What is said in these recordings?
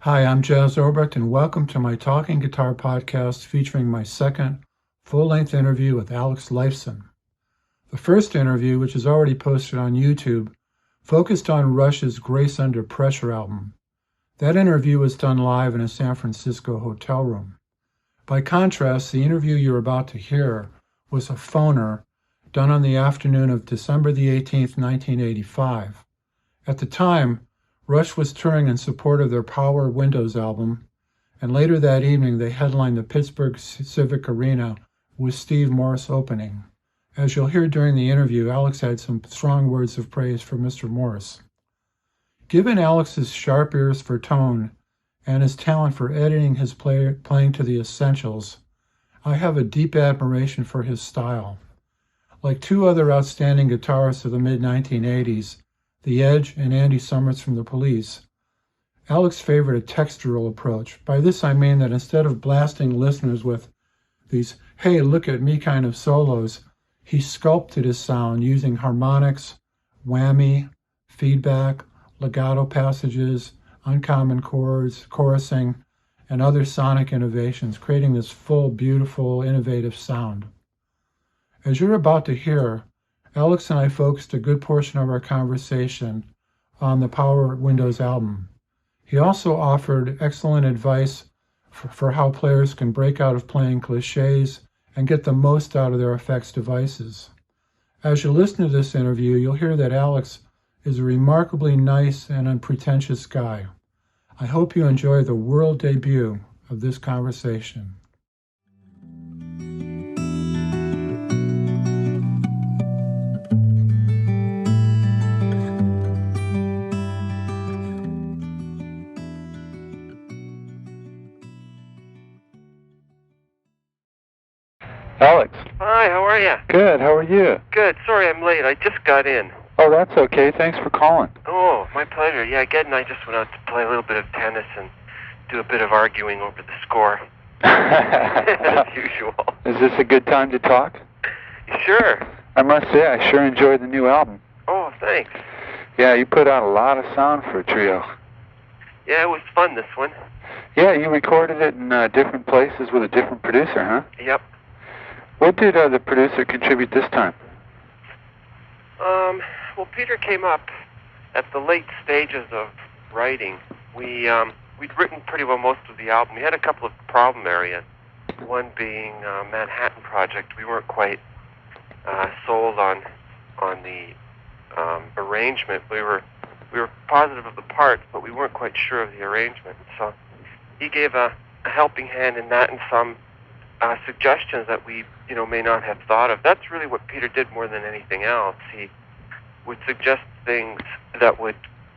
Hi, I'm Jazz Obrecht, and welcome to my Talking Guitar podcast featuring my second full-length interview with Alex Lifeson. The first interview, which is already posted on YouTube, focused on Rush's Grace Under Pressure album. That interview was done live in a San Francisco hotel room. By contrast, the interview you're about to hear was a phoner done on the afternoon of December the 18th, 1985. At the time, Rush was touring in support of their Power Windows album, and later that evening they headlined the Pittsburgh Civic Arena with Steve Morse opening. As you'll hear during the interview, Alex had some strong words of praise for Mr. Morse. Given Alex's sharp ears for tone and his talent for editing his playing to the essentials, I have a deep admiration for his style. Like two other outstanding guitarists of the mid-1980s, The Edge and Andy Summers from the Police, Alex favored a textural approach. By this I mean that instead of blasting listeners with these "hey, look at me" kind of solos, he sculpted his sound using harmonics, whammy, feedback, legato passages, uncommon chords, chorusing, and other sonic innovations, creating this full, beautiful, innovative sound. As you're about to hear, Alex and I focused a good portion of our conversation on the Power Windows album. He also offered excellent advice for how players can break out of playing cliches and get the most out of their effects devices. As you listen to this interview, you'll hear that Alex is a remarkably nice and unpretentious guy. I hope you enjoy the world debut of this conversation. Alex. Hi, how are you? Good, how are you? Good. Sorry I'm late. I just got in. Oh, that's okay. Thanks for calling. Oh, my pleasure. Yeah, Ged and I just went out to play a little bit of tennis and do a bit of arguing over the score. As usual. Is this a good time to talk? Sure. I must say, I sure enjoyed the new album. Oh, thanks. Yeah, you put out a lot of sound for a trio. Yeah, it was fun, this one. Yeah, you recorded it in different places with a different producer, huh? Yep. What did the producer contribute this time? Well, Peter came up at the late stages of writing. We'd written pretty well most of the album. We had a couple of problem areas, one being Manhattan Project. We weren't quite sold on the arrangement. We were positive of the parts, but we weren't quite sure of the arrangement. So he gave a helping hand in that and some suggestions that we, may not have thought of. That's really what Peter did more than anything else. He would suggest things that would,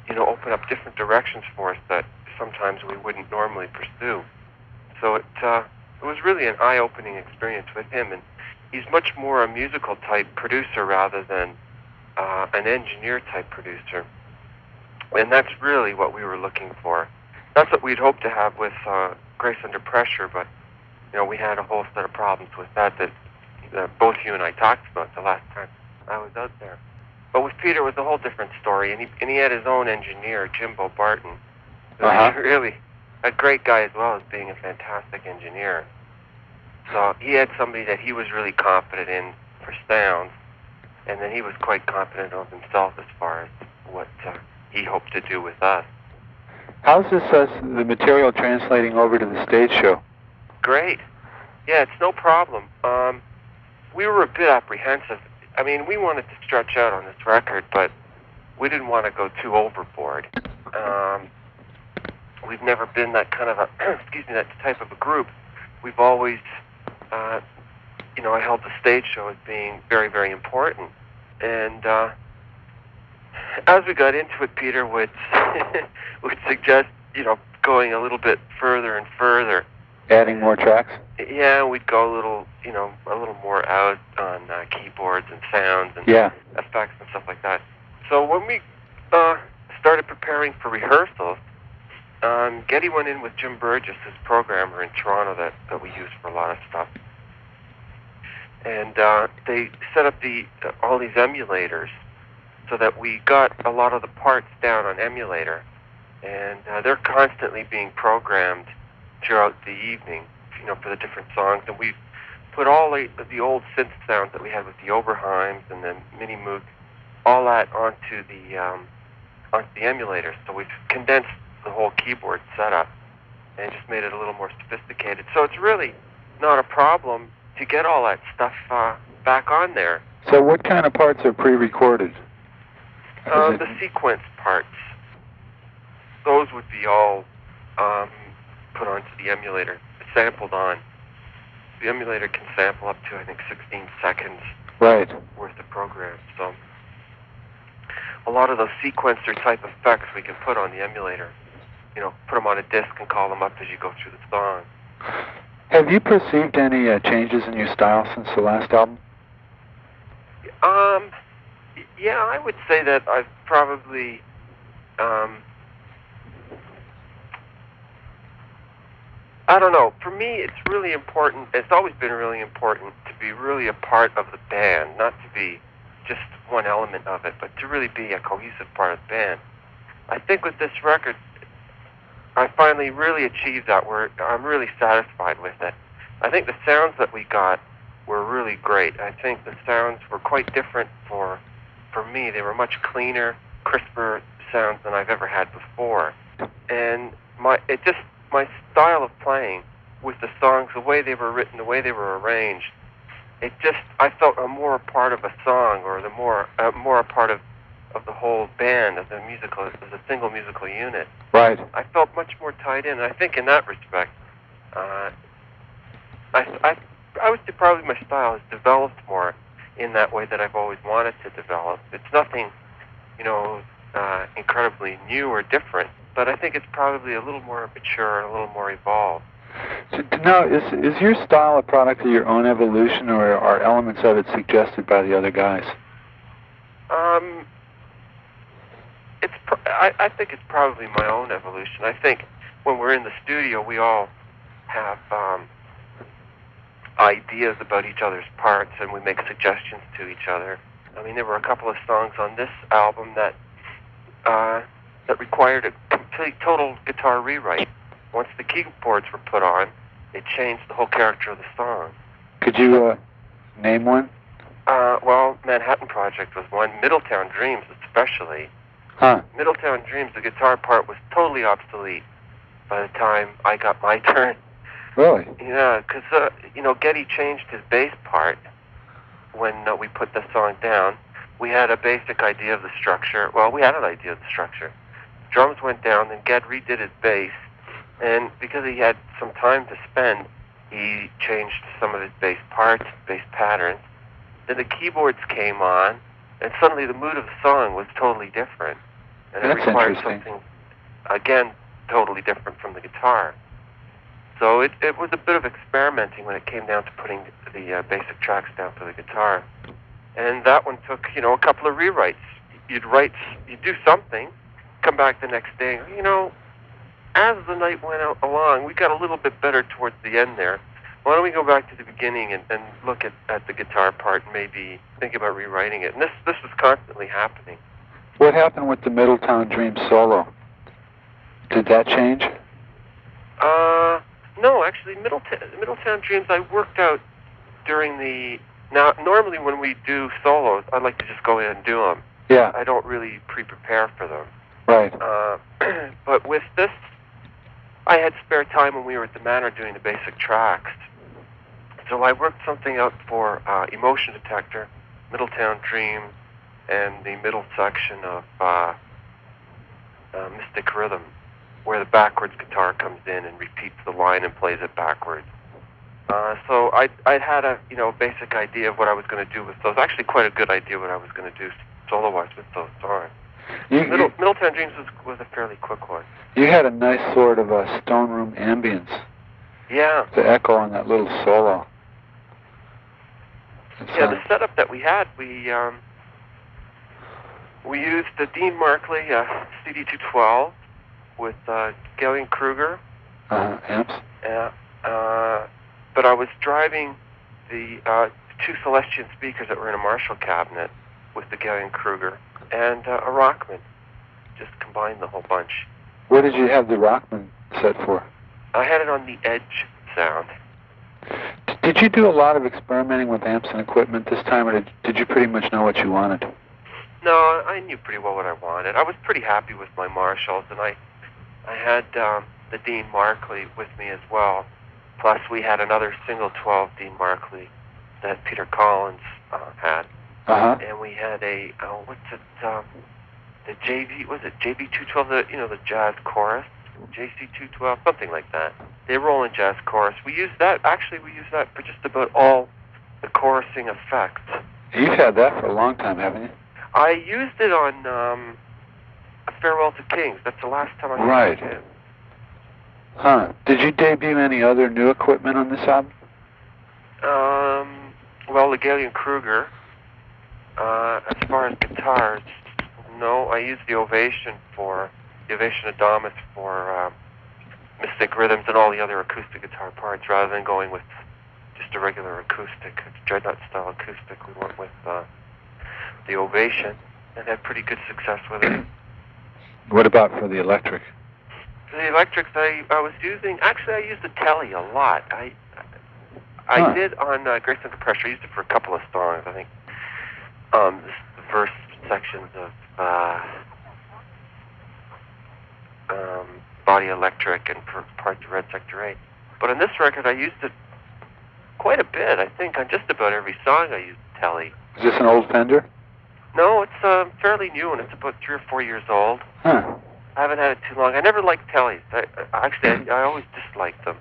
open up different directions for us that sometimes we wouldn't normally pursue. So it was really an eye-opening experience with him, and he's much more a musical type producer rather than an engineer type producer. And that's really what we were looking for. That's what we'd hoped to have with Grace Under Pressure, but we had a whole set of problems with that both you and I talked about the last time I was out there. But with Peter, it was a whole different story, and he had his own engineer, Jimbo Barton, who was really a great guy as well as being a fantastic engineer. So he had somebody that he was really confident in for sound, and then he was quite confident of himself as far as what he hoped to do with us. How's this the material translating over to the stage show? Great. Yeah, it's no problem. We were a bit apprehensive. I mean, we wanted to stretch out on this record, but we didn't want to go too overboard. We've never been that kind of that type of a group. We've always, I held the stage show as being very, very important. And as we got into it, Peter would suggest, going a little bit further and further. Adding more tracks? Yeah, we'd go a little more out on keyboards and sounds and effects and stuff like that. So when we started preparing for rehearsals, Geddy went in with Jim Burgess, his programmer in Toronto that we use for a lot of stuff. And they set up all these emulators so that we got a lot of the parts down on emulator. and they're constantly being programmed throughout the evening, for the different songs. And we've put all the old synth sounds that we had with the Oberheims and the Mini Moog, all that onto the emulator. So we've condensed the whole keyboard setup and just made it a little more sophisticated. So it's really not a problem to get all that stuff back on there. So what kind of parts are pre-recorded? The sequence parts. Those would be all put onto the emulator, sampled on. The emulator can sample up to, I think, 16 seconds right. worth of program. So a lot of those sequencer type effects we can put on the emulator. Put them on a disc and call them up as you go through the song. Have you perceived any changes in your style since the last album? Yeah, I would say that I've probably I don't know. For me, it's really important. It's always been really important to be really a part of the band, not to be just one element of it, but to really be a cohesive part of the band. I think with this record, I finally really achieved that, where I'm really satisfied with it. I think the sounds that we got were really great. I think the sounds were quite different for me. They were much cleaner, crisper sounds than I've ever had before. And my style of playing with the songs, the way they were written, the way they were arranged, I felt I'm more a part of a song, or more a part of the whole band, as a single musical unit. Right. I felt much more tied in, and I think in that respect, I would say probably my style has developed more in that way that I've always wanted to develop. It's nothing, incredibly new or different, but I think it's probably a little more mature and a little more evolved. So, now, is your style a product of your own evolution, or are elements of it suggested by the other guys? I think it's probably my own evolution. I think when we're in the studio, we all have ideas about each other's parts, and we make suggestions to each other. I mean, there were a couple of songs on this album that required a complete, total guitar rewrite. Once the keyboards were put on, it changed the whole character of the song. Could you name one? Well, Manhattan Project was one. Middletown Dreams, especially. Huh. Middletown Dreams, the guitar part was totally obsolete by the time I got my turn. Really? Yeah, because, Geddy changed his bass part when we put the song down. We had a basic idea of the structure. Well, we had an idea of the structure. Drums went down, then Ged redid his bass, and because he had some time to spend, he changed some of his bass parts, bass patterns. Then the keyboards came on, and suddenly the mood of the song was totally different. And it required something, again, totally different from the guitar. So it was a bit of experimenting when it came down to putting the basic tracks down for the guitar. And that one took, a couple of rewrites. You'd do something, come back the next day, as the night went along, we got a little bit better towards the end there. Why don't we go back to the beginning and look at the guitar part and maybe think about rewriting it? And this was constantly happening. What happened with the Middletown Dreams solo? Did that change? No, actually, Middletown Dreams I worked out during the... Now, normally when we do solos, I like to just go in and do them. Yeah. I don't really pre-prepare for them. Right. But with this, I had spare time when we were at the Manor doing the basic tracks. So I worked something out for Emotion Detector, Middletown Dreams, and the middle section of Mystic Rhythm, where the backwards guitar comes in and repeats the line and plays it backwards. So I'd had a basic idea of what I was going to do with those. Actually, quite a good idea what I was going to do solo-wise with those songs. Middletown Dreams was a fairly quick one. You had a nice sort of a stone room ambience. Yeah. To echo on that little solo. The setup that we had, we used the Dean Markley CD212 with Gillian Kruger. Amps. But I was driving the two Celestion speakers that were in a Marshall cabinet with the Gillian Kruger and a Rockman. Just combined the whole bunch. What did you have the Rockman set for? I had it on the Edge sound. Did you do a lot of experimenting with amps and equipment this time, or did you pretty much know what you wanted? No, I knew pretty well what I wanted. I was pretty happy with my Marshalls, and I had the Dean Markley with me as well. Plus, we had another single 12 Dean Markley that Peter Collins had. And we had a, the JV, was it JV212, the jazz chorus? JC212, something like that. They roll in jazz chorus. We use that for just about all the chorusing effects. You've had that for a long time, haven't you? I used it on A Farewell to Kings. That's the last time I used it. Huh. Did you debut any other new equipment on this album? Well, Legale & Kruger. As far as guitars, no, I used the Ovation Adamus for Mystic Rhythms and all the other acoustic guitar parts, rather than going with just a regular acoustic, Dreadnought style acoustic. We went with the Ovation and had pretty good success with it. What about for the electric? For the electrics, I was using, actually I used the Telly a lot. I did on Grace Under Pressure. I used it for a couple of songs, I think. The first sections of Body Electric and for parts of Red Sector 8. But on this record, I used it quite a bit. I think on just about every song I used Telly. Is this an old Fender? No, it's fairly new, and it's about 3 or 4 years old. Huh. I haven't had it too long. I never liked Tellys. I always disliked them.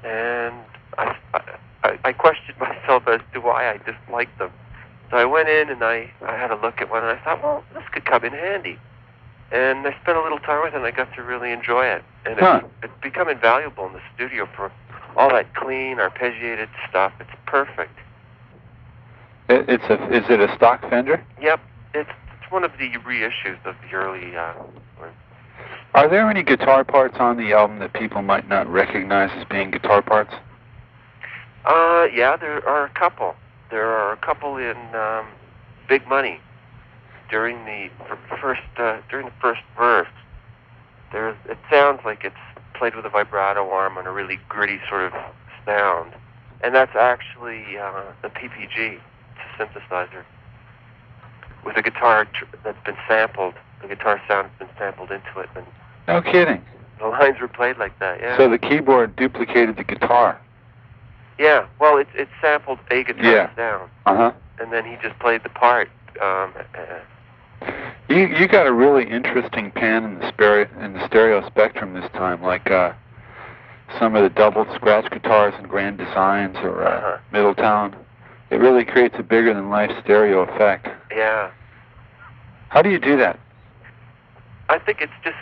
And I questioned myself as to why I disliked them. So I went in and I had a look at one, and I thought, well, this could come in handy. And I spent a little time with it, and I got to really enjoy it. And it's become invaluable in the studio for all that clean, arpeggiated stuff. It's perfect. Is it a stock Fender? Yep. It's one of the reissues of the early ones. Are there any guitar parts on the album that people might not recognize as being guitar parts? Yeah, there are a couple. There are a couple in Big Money during the first verse. It sounds like it's played with a vibrato arm on a really gritty sort of sound, and that's actually the PPG, it's a synthesizer with a guitar that's been sampled. The guitar sound has been sampled into it, and no kidding. The lines were played like that. Yeah. So the keyboard duplicated the guitar. Yeah, well, it sampled a guitar sound, and then he just played the part. You got a really interesting pan in the stereo spectrum this time, like some of the doubled scratch guitars in Grand Designs or Middletown. It really creates a bigger-than-life stereo effect. Yeah. How do you do that? I think it's just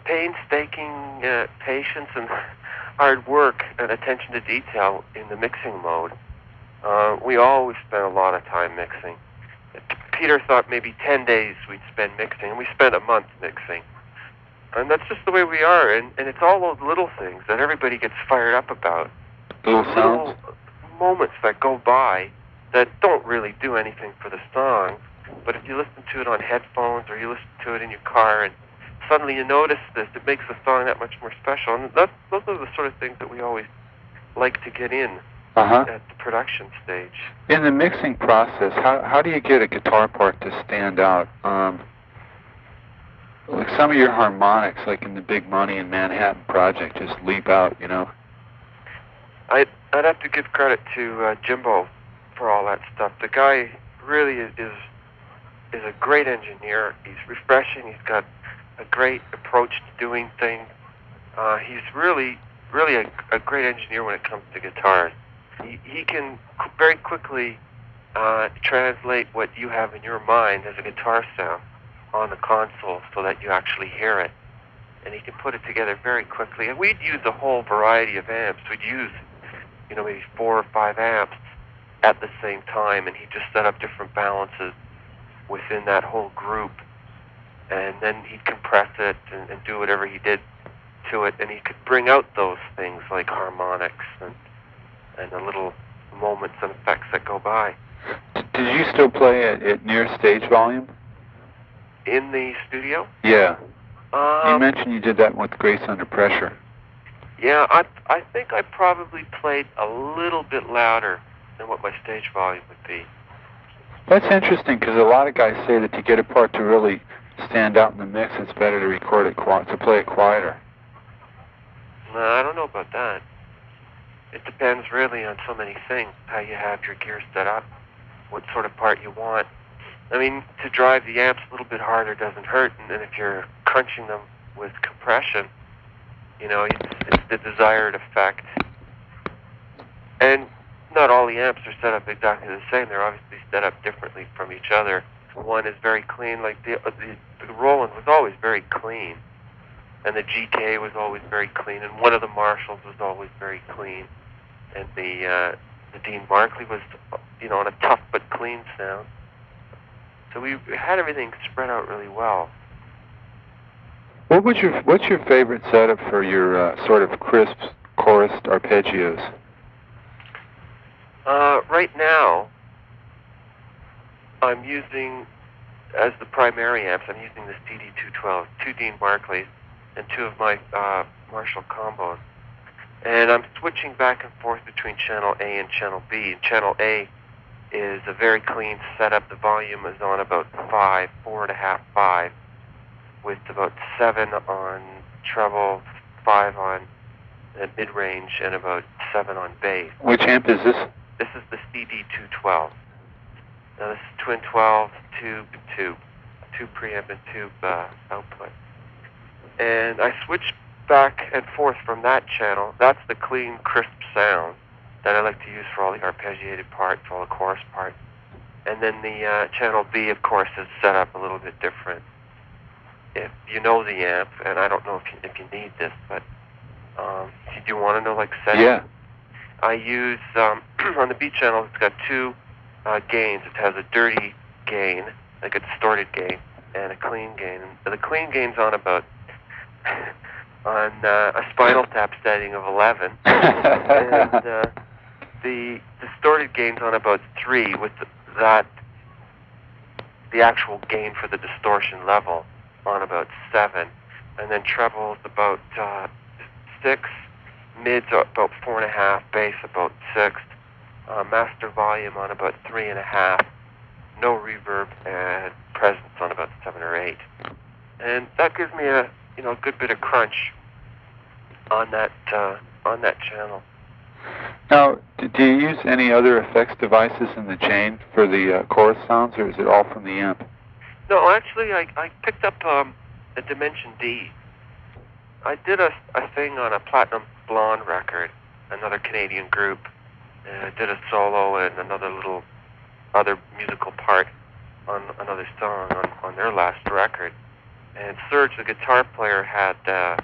painstaking patience and hard work and attention to detail in the mixing mode. We always spend a lot of time mixing. Peter thought maybe 10 days we'd spend mixing, and we spent a month mixing. And that's just the way we are, and it's all those little things that everybody gets fired up about. Little sounds? Little moments that go by that don't really do anything for the song, but if you listen to it on headphones or you listen to it in your car and suddenly you notice this, it makes the song that much more special. And those are the sort of things that we always like to get in at the production stage. In the mixing process, how do you get a guitar part to stand out? Like some of your harmonics, like in the Big Money and Manhattan Project, just leap out, you know? I'd have to give credit to Jimbo for all that stuff. The guy really is a great engineer. He's refreshing. He's got a great approach to doing things. He's really a great engineer when it comes to guitars. He can very quickly translate what you have in your mind as a guitar sound on the console so that you actually hear it. And he can put it together very quickly. And we'd use a whole variety of amps. We'd use, maybe 4 or 5 amps at the same time, and he just set up different balances within that whole group. And then he'd compress it and do whatever he did to it, and he could bring out those things like harmonics and the little moments and effects that go by. Did you still play at near stage volume? In the studio? Yeah. You mentioned you did that with Grace Under Pressure. Yeah, I think I probably played a little bit louder than what my stage volume would be. That's interesting because a lot of guys say that to get a part to really stand out in the mix, it's better to record it to play it quieter. No, I don't know about that. It depends really on so many things, how you have your gear set up, what sort of part you want. I mean, to drive the amps a little bit harder doesn't hurt, and if you're crunching them with compression, you know, it's the desired effect. And not all the amps are set up exactly the same. They're obviously set up differently from each other. One is very clean, like the Roland was always very clean, and the GK was always very clean, and one of the Marshalls was always very clean, and the Dean Markley was, you know, on a tough but clean sound. So we had everything spread out really well. What's your favorite setup for your sort of crisp chorus arpeggios? Right now, I'm using, as the primary amps, I'm using this DD212, 2 Dean Markleys, and 2 of my Marshall combos. And I'm switching back and forth between channel A and channel B. And channel A is a very clean setup. The volume is on about 5, 4.5, 5, with about 7 on treble, 5 on mid-range, and about 7 on bass. Which amp is this? This is the CD212. Now this is twin 12, tube, and tube. 2 preamp and tube output. And I switch back and forth from that channel. That's the clean, crisp sound that I like to use for all the arpeggiated parts, all the chorus parts. And then the channel B, of course, is set up a little bit different. If you know the amp, and I don't know if you need this, but do you want to know, like, settings? Yeah. I use, on the B channel, it's got 2 gains. It has a dirty gain, like a distorted gain, and a clean gain. And the clean gain's on about, on a Spinal Tap setting of 11, and the distorted gain's on about 3, with the actual gain for the distortion level on about 7, and then treble's about 6, mids are about 4.5, bass about 6, master volume on about 3.5, no reverb, and presence on about 7 or 8, and that gives me a good bit of crunch on that channel. Now, do you use any other effects devices in the chain for the chorus sounds, or is it all from the amp? No, actually, I picked up a Dimension D. I did a thing on a Platinum Blonde record, another Canadian group, and I did a solo and another little other musical part on another song on their last record. And Serge, the guitar player, had a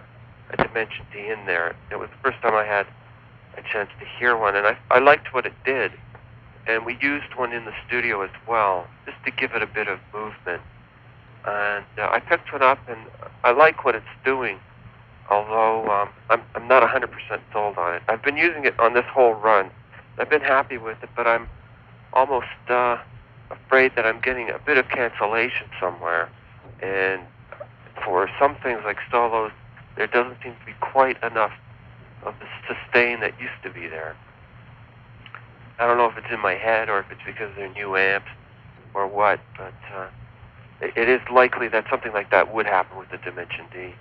Dimension D in there. It was the first time I had a chance to hear one, and I liked what it did. And we used one in the studio as well, just to give it a bit of movement. And I picked one up, and I like what it's doing, although I'm not 100% sold on it. I've been using it on this whole run. I've been happy with it, but I'm almost afraid that I'm getting a bit of cancellation somewhere. And for some things like solos, there doesn't seem to be quite enough of the sustain that used to be there. I don't know if it's in my head or if it's because they're new amps or what, but it is likely that something like that would happen with the Dimension D.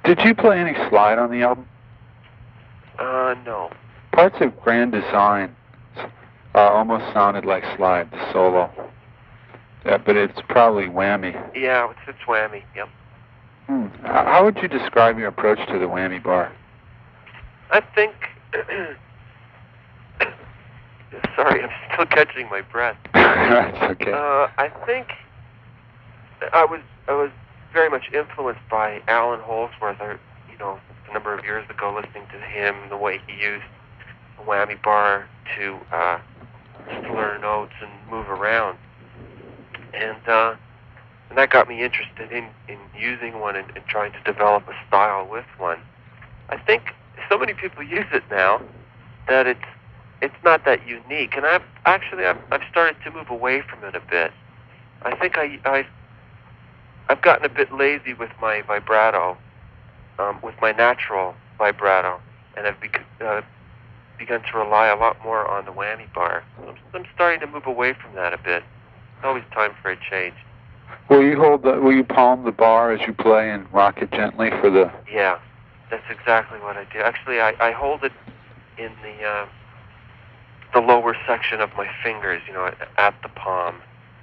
Did you play any slide on the album? No. Parts of Grand Design almost sounded like slide, the solo. But it's probably whammy. Yeah, it's whammy, yep. How would you describe your approach to the whammy bar? I think... Sorry, I'm still catching my breath. That's okay. I think I was very much influenced by Alan Holdsworth, a number of years ago, listening to him, the way he used a whammy bar to slur notes and move around. And that got me interested in using one and trying to develop a style with one. I think so many people use it now that it's not that unique, and I've started to move away from it a bit. I think I've gotten a bit lazy with my vibrato, with my natural vibrato, and I've begun to rely a lot more on the whammy bar. So I'm starting to move away from that a bit. It's always time for a change. Will you palm the bar as you play and rock it gently for the... Yeah, that's exactly what I do. Actually, I hold it in the lower section of my fingers, at the palm,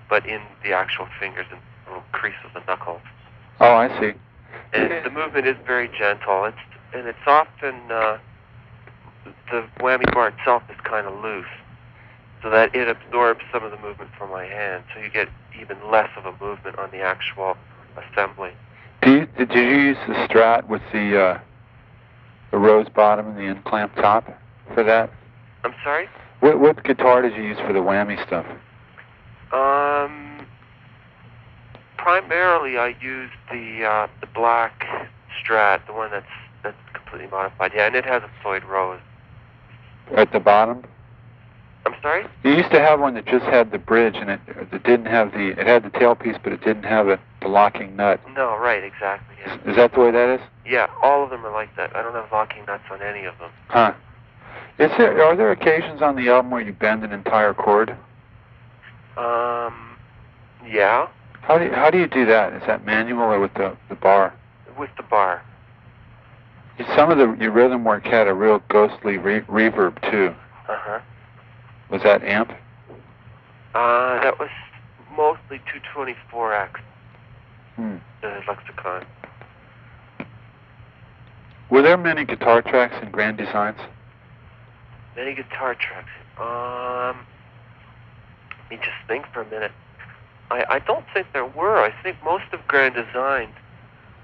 but in the actual fingers and the little crease of the knuckles. Oh, I see. And the movement is very gentle. It's often the whammy bar itself is kind of loose, so that it absorbs some of the movement from my hand, so you get even less of a movement on the actual assembly. Did you use the Strat with the rose bottom and the in-clamp top for that? I'm sorry? What guitar did you use for the whammy stuff? Primarily I used the black Strat, the one that's completely modified. Yeah, and it has a Floyd rose. At the bottom? I'm sorry? You used to have one that just had the bridge, and it didn't have it had the tailpiece, but it didn't have the locking nut. No, right, exactly. Yeah. Is that the way that is? Yeah, all of them are like that. I don't have locking nuts on any of them. Huh. Are there occasions on the album where you bend an entire chord? Yeah. How do you do that? Is that manual or with the bar? With the bar. Some of your rhythm work had a real ghostly reverb too. Uh-huh. Was that amp? That was mostly 224X. The Lexicon. Were there many guitar tracks in Grand Designs? Many guitar tracks. Let me just think for a minute. I don't think there were. I think most of Grand Design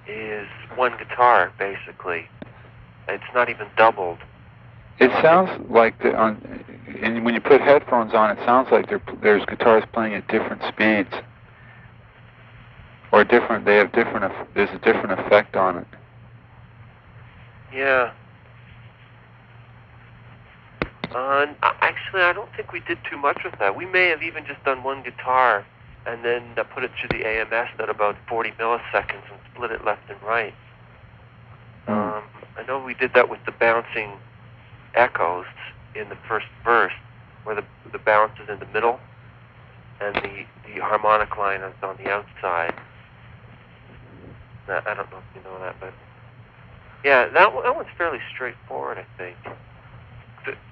is one guitar, basically. It's not even doubled. It sounds like and when you put headphones on, it sounds like there's guitars playing at different speeds, or different. There's a different effect on it. Yeah. Actually, I don't think we did too much with that. We may have even just done one guitar and then put it through the AMS at about 40 milliseconds and split it left and right. I know we did that with the bouncing echoes in the first verse, where the bounce is in the middle and the harmonic line is on the outside. I don't know if you know that, but yeah, that one's fairly straightforward, I think,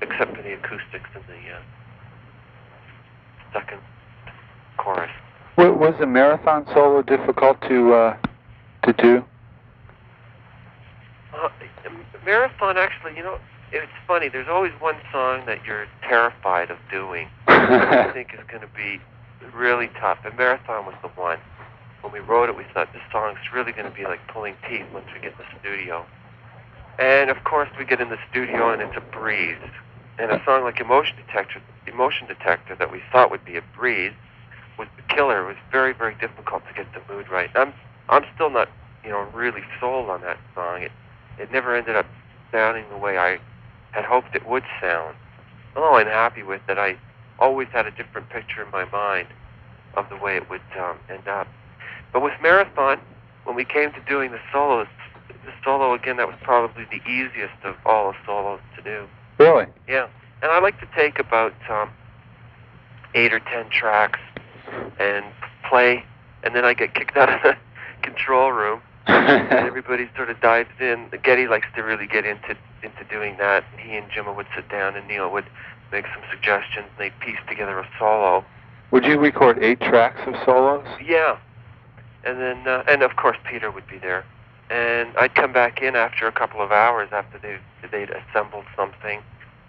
except for the acoustics in the second chorus. Was the marathon solo difficult to do? Marathon, actually, it's funny. There's always one song that you're terrified of doing. I think is going to be really tough. And Marathon was the one. When we wrote it, we thought this song's really going to be like pulling teeth once we get in the studio. And of course, we get in the studio and it's a breeze. And a song like Emotion Detector that we thought would be a breeze was the killer. It was very, very difficult to get the mood right. I'm still not, really sold on that song. It never ended up sounding the way I had hoped it would sound. Although I'm happy with it, I always had a different picture in my mind of the way it would end up. But with Marathon, when we came to doing the solo again, that was probably the easiest of all the solos to do. Really? Yeah. And I like to take about 8 or 10 tracks and play, and then I get kicked out of the control room. And everybody sort of dives in. Getty likes to really get into doing that. And he and Jimmy would sit down, and Neil would make some suggestions, and they'd piece together a solo. Would you record 8 tracks of solos? Yeah. And then, and of course, Peter would be there. And I'd come back in after a couple of hours after they'd assembled something.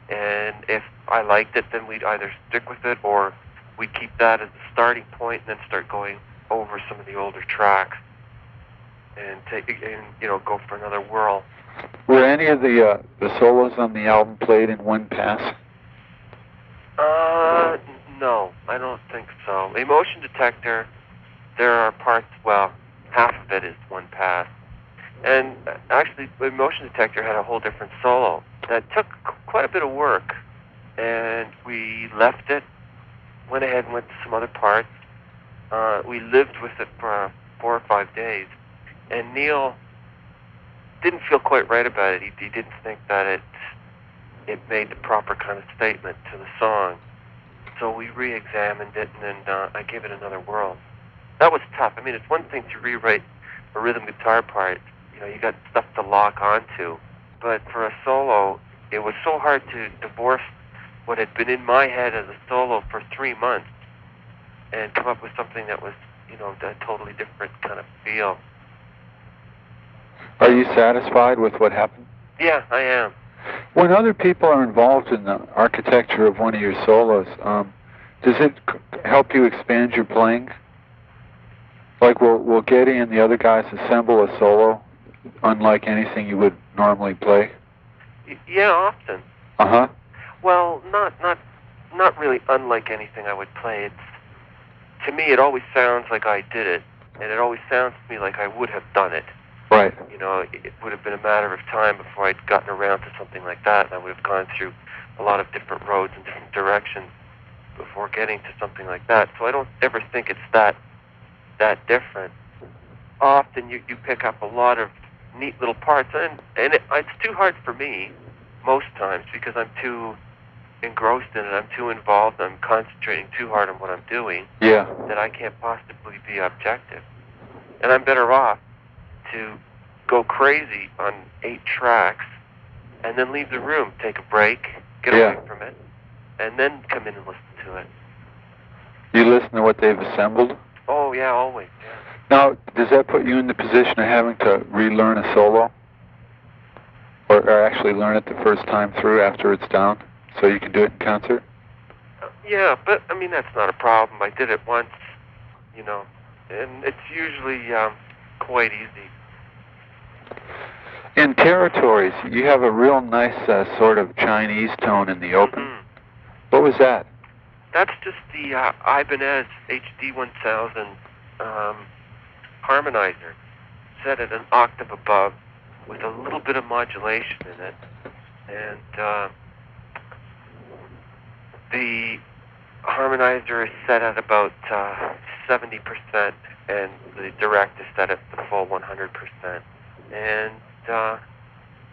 And if I liked it, then we'd either stick with it or we'd keep that as the starting point and then start going over some of the older tracks. And go for another whirl. Were any of the solos on the album played in one pass? No, I don't think so. Emotion Detector, there are parts. Well, half of it is one pass, and actually, Emotion Detector had a whole different solo that took quite a bit of work, and we left it, went ahead and went to some other parts. We lived with it for 4 or 5 days. And Neil didn't feel quite right about it. He didn't think that it made the proper kind of statement to the song. So we re-examined it, and then I gave it another whirl. That was tough. I mean, it's one thing to rewrite a rhythm guitar part. You know, you got stuff to lock onto. But for a solo, it was so hard to divorce what had been in my head as a solo for 3 months and come up with something that was, you know, a totally different kind of feel. Are you satisfied with what happened? Yeah, I am. When other people are involved in the architecture of one of your solos, does it help you expand your playing? Like, will Geddy and the other guys assemble a solo unlike anything you would normally play? Yeah, often. Uh-huh. Well, not really unlike anything I would play. It's, to me, it always sounds like I did it, and it always sounds to me like I would have done it. Right. You know, it would have been a matter of time before I'd gotten around to something like that, and I would have gone through a lot of different roads and different directions before getting to something like that. So I don't ever think it's that different. Often you pick up a lot of neat little parts, and it's too hard for me most times because I'm too engrossed in it, I'm too involved, I'm concentrating too hard on what I'm doing, Yeah. that I can't possibly be objective. And I'm better off to go crazy on 8 tracks and then leave the room, take a break, get away from it, and then come in and listen to it. You listen to what they've assembled? Oh, yeah, always, yeah. Now, does that put you in the position of having to relearn a solo? Or actually learn it the first time through after it's down, so you can do it in concert? Yeah, but, I mean, that's not a problem. I did it once, you know, and it's usually quite easy. In Territories, you have a real nice sort of Chinese tone in the open. Mm-hmm. What was that? That's just the Ibanez HD 1000 harmonizer, set at an octave above with a little bit of modulation in it. And the harmonizer is set at about 70%, and the direct is set at the full 100%. And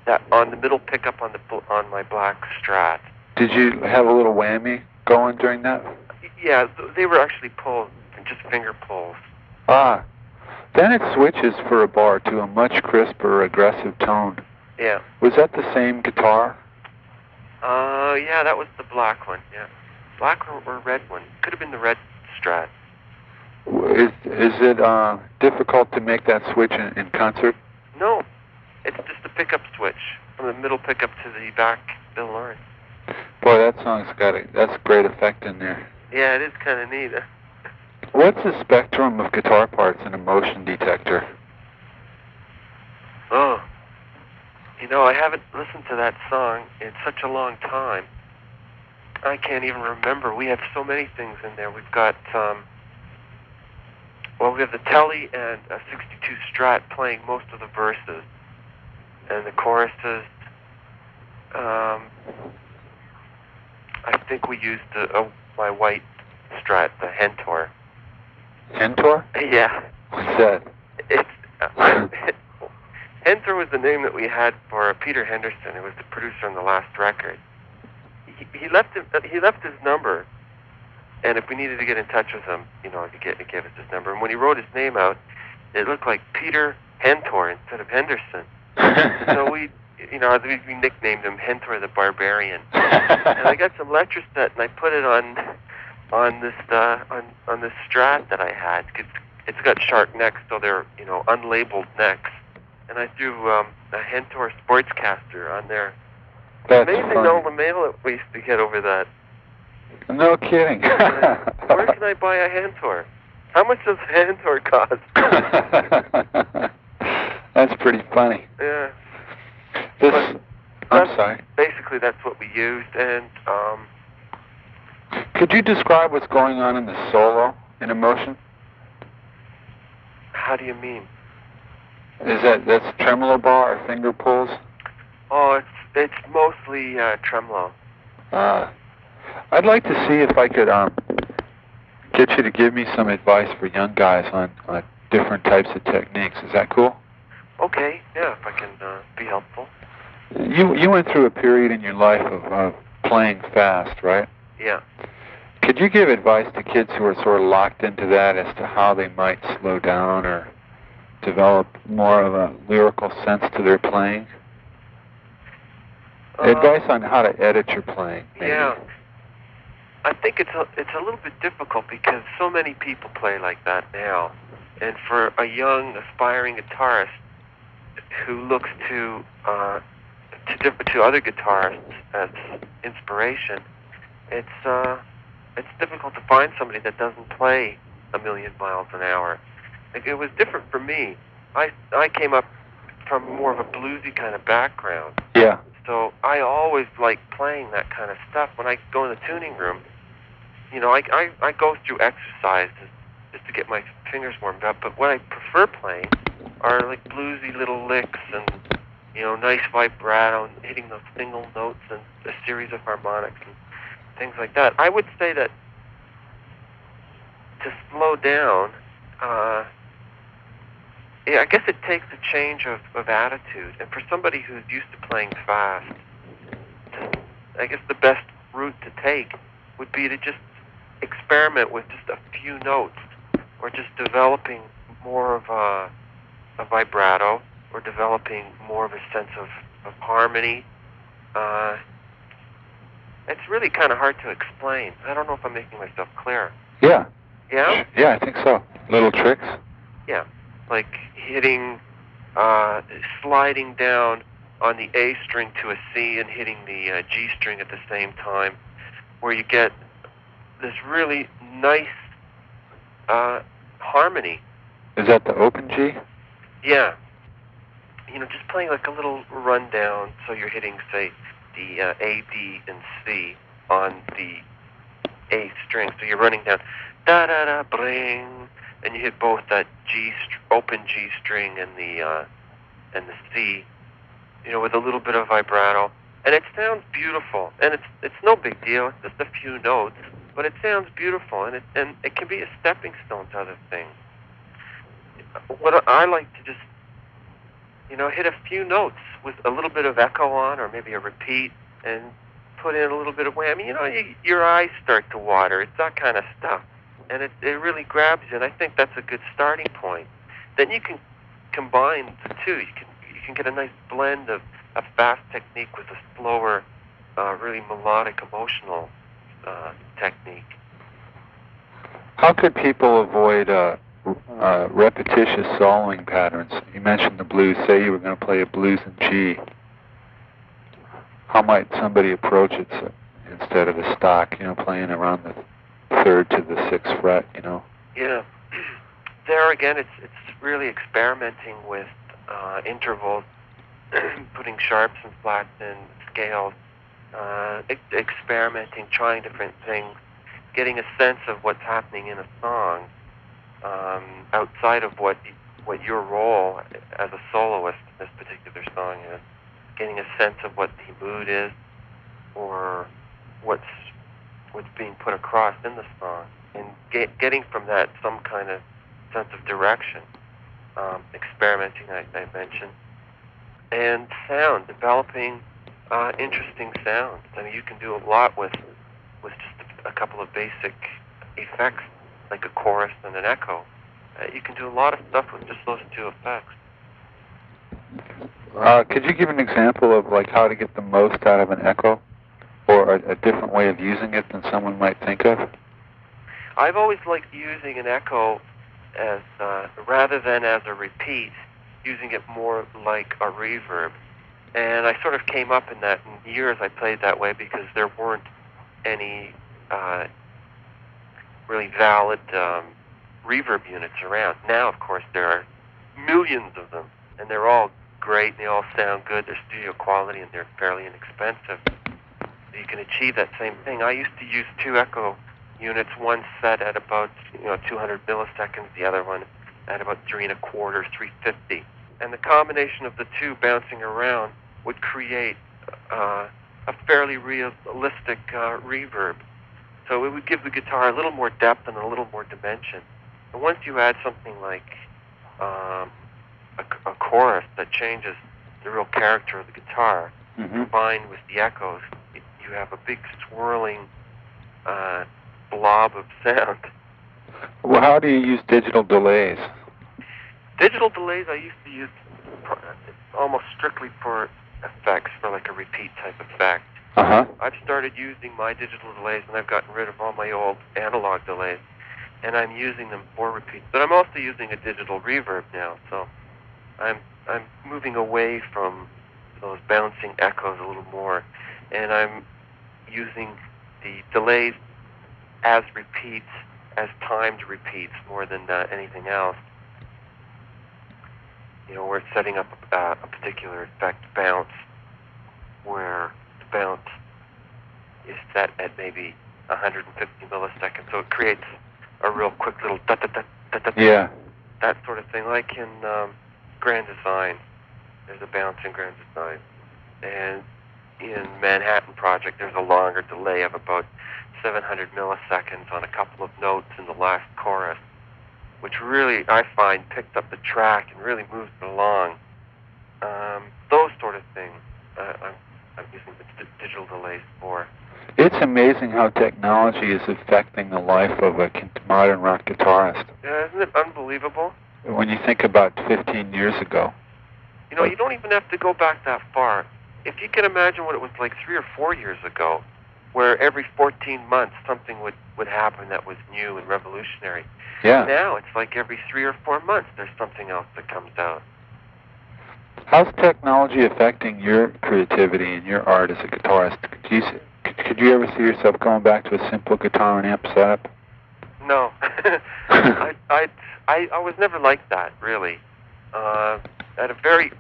that on the middle pickup on my black Strat. Did you have a little whammy going during that? Yeah, they were actually pulled, just finger pulls. Ah, then it switches for a bar to a much crisper, aggressive tone. Yeah. Was that the same guitar? Yeah, that was the black one, yeah. Black or red one. Could have been the red Strat. Is it difficult to make that switch in concert? No, it's just the pickup switch from the middle pickup to the back Bill Lawrence. Boy, that song's that's a great effect in there. Yeah, it is kind of neat. What's the spectrum of guitar parts in a motion detector? Oh, you know, I haven't listened to that song in such a long time. I can't even remember. We have so many things in there. We've got, we have the Telly and a 62 Strat playing most of the verses. And the choruses, I think we used my white Strat, the Hentor. Hentor? Yeah. What's that? Hentor was the name that we had for Peter Henderson, who was the producer on the last record. He left his number, and if we needed to get in touch with him, you know, he gave us his number. And when he wrote his name out, it looked like Peter Hentor instead of Henderson. So we nicknamed him Hentor the Barbarian. And I got some Letraset, and I put it on this Strat that I had. It's got sharp necks, so they're, you know, unlabeled necks. And I threw a Hentor Sportscaster on there. That's amazing funny. all the mail that we used to get over that. No kidding. Where can I buy a Hentor? How much does a Hentor cost? That's pretty funny. Yeah. I'm sorry. Basically, that's what we used. And could you describe what's going on in the solo in Emotion? How do you mean? That's tremolo bar or finger pulls? Oh, it's mostly tremolo. I'd like to see if I could get you to give me some advice for young guys on different types of techniques. Is that cool? Okay, yeah, if I can be helpful. You went through a period in your life of playing fast, right? Yeah. Could you give advice to kids who are sort of locked into that as to how they might slow down or develop more of a lyrical sense to their playing? Advice on how to edit your playing, maybe. Yeah. I think it's a little bit difficult because so many people play like that now. And for a young, aspiring guitarist who looks to other guitarists as inspiration, it's difficult to find somebody that doesn't play a million miles an hour. Like, it was different for me. I came up from more of a bluesy kind of background. Yeah. So I always like playing that kind of stuff. When I go in the tuning room, you know, I go through exercises just to get my fingers warmed up. But what I prefer playing are like bluesy little licks and, you know, nice vibrato and hitting those single notes and a series of harmonics and things like that. I would say that to slow down, yeah, I guess it takes a change of attitude. And for somebody who's used to playing fast, I guess the best route to take would be to just experiment with just a few notes, or just developing more of a vibrato, or developing more of a sense of harmony. It's really kind of hard to explain. I don't know if I'm making myself clear. Yeah. Yeah? Yeah, I think so. Little tricks? Yeah. Like hitting, sliding down on the A string to a C and hitting the G string at the same time, where you get this really nice harmony. Is that the open G? Yeah. You know, just playing like a little rundown, so you're hitting, say, the A, D, and C on the A string. So you're running down, da-da-da, bring, and you hit both that open G string and the C, you know, with a little bit of vibrato. And it sounds beautiful, and it's no big deal. It's just a few notes, but it sounds beautiful, and it can be a stepping stone to other things. What I like to just, you know, hit a few notes with a little bit of echo on, or maybe a repeat, and put in a little bit of whammy. You know, your eyes start to water. It's that kind of stuff, and it really grabs you. And I think that's a good starting point. Then you can combine the two. You can get a nice blend of a fast technique with a slower, really melodic, emotional technique. How could people avoid repetitious soloing patterns? You mentioned the blues. Say you were going to play a blues in G. How might somebody approach it instead of a stock, you know, playing around the 3rd to the 6th fret, you know? Yeah. There again, it's really experimenting with intervals, putting sharps and flats in, scales, experimenting, trying different things, getting a sense of what's happening in a song, outside of what your role as a soloist in this particular song is, getting a sense of what the mood is, or what's being put across in the song, and getting from that some kind of sense of direction, experimenting, I mentioned, and sound, developing interesting sounds. I mean, you can do a lot with just a couple of basic effects, like a chorus and an echo. You can do a lot of stuff with just those two effects. Could you give an example of like how to get the most out of an echo, or a different way of using it than someone might think of? I've always liked using an echo as rather than as a repeat, using it more like a reverb. And I sort of came up in that. In years I played that way because there weren't any really valid reverb units around. Now, of course, there are millions of them, and they're all great, and they all sound good. They're studio quality, and they're fairly inexpensive. So you can achieve that same thing. I used to use 2 echo units, one set at about 200 milliseconds, the other one at about 3 1/4, 350. And the combination of the two bouncing around would create a fairly realistic reverb. So it would give the guitar a little more depth and a little more dimension. And once you add something like a chorus that changes the real character of the guitar, combined with the echoes, you have a big swirling blob of sound. Well, how do you use digital delays? Digital delays I used to use almost strictly for effects, for like a repeat type effect. I've started using my digital delays, and I've gotten rid of all my old analog delays, and I'm using them for repeats. But I'm also using a digital reverb now, so I'm moving away from those bouncing echoes a little more, and I'm using the delays as repeats, as timed repeats, more than anything else. You know, we're setting up a particular effect bounce, where the bounce is set at maybe 150 milliseconds, so it creates a real quick little da-da-da-da-da-da, yeah, that sort of thing. Like in Grand Design, there's a bounce in Grand Design, and in Manhattan Project, there's a longer delay of about 700 milliseconds on a couple of notes in the last chorus, which really, I find, picked up the track and really moved it along. Those sort of things I'm using the digital delays for. It's amazing how technology is affecting the life of a modern rock guitarist. Yeah, isn't it unbelievable? When you think about 15 years ago. You know, you don't even have to go back that far. If you can imagine what it was like 3 or 4 years ago, where every 14 months something would happen that was new and revolutionary. Yeah. Now it's like every 3 or 4 months there's something else that comes out. How's technology affecting your creativity and your art as a guitarist? Could you ever see yourself going back to a simple guitar and amp setup? No. I was never like that, really. At a very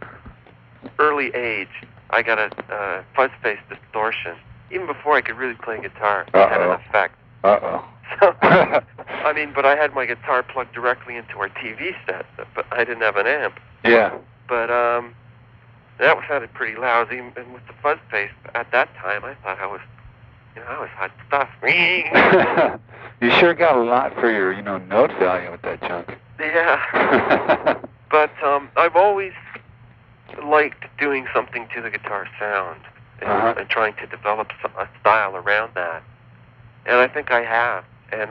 early age, I got a fuzz face distortion. Even before I could really play guitar, it had an effect. So, I mean, but I had my guitar plugged directly into our TV set, but I didn't have an amp. Yeah. But that sounded pretty lousy, and with the fuzz face at that time, I thought I was hot stuff. You sure got a lot for your, note value with that junk. Yeah. But I've always liked doing something to the guitar sound and trying to develop a style around that. And I think I have. And